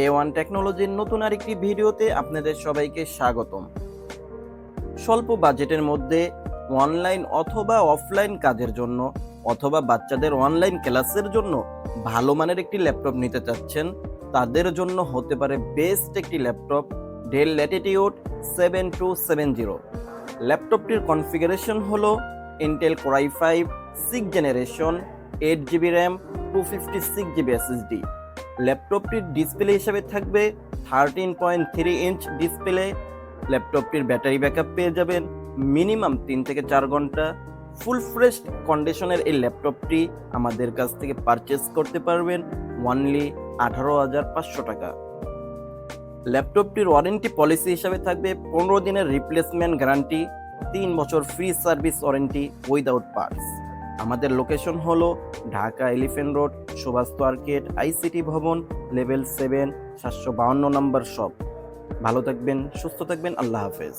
A1 টেকনোলজির নতুন আরেকটি ভিডিওতে আপনাদের সবাইকে স্বাগতম। স্বল্প বাজেটের মধ্যে অনলাইন অথবা অফলাইন কাজের জন্য অথবা বাচ্চাদের অনলাইন ক্লাসের জন্য ভালো মানের একটি ল্যাপটপ নিতে চাচ্ছেন, তাদের জন্য হতে পারে বেস্ট একটি ল্যাপটপ ডেল ল্যাটিটিউড 7270। ল্যাপটপটির কনফিগারেশন হলো Intel core i5 6th generation, 8GB RAM, 256GB SSD। ল্যাপটপটির ডিসপ্লে হিসাবে থাকবে 13.3 ইঞ্চ ডিসপ্লে। ল্যাপটপটির ব্যাটারি ব্যাকআপ পেয়ে যাবেন মিনিমাম 3 থেকে 4 ঘন্টা। ফুল ফ্রেশ কন্ডিশনের এই ল্যাপটপটি আমাদের কাছ থেকে পারচেস করতে পারবেন অনলি 18,500 টাকা। ল্যাপটপটির ওয়ারেন্টি পলিসি হিসাবে থাকবে 15 দিনের রিপ্লেসমেন্ট গ্যারান্টি, 3 বছর free service warranty without parts. আমাদের লোকেশন হলো Dhaka Elephant Road, Subhash Arcade, ICT Bhaban, level 7, 752 number shop. ভালো থাকবেন, সুস্থ থাকবেন, আল্লাহ হাফেজ।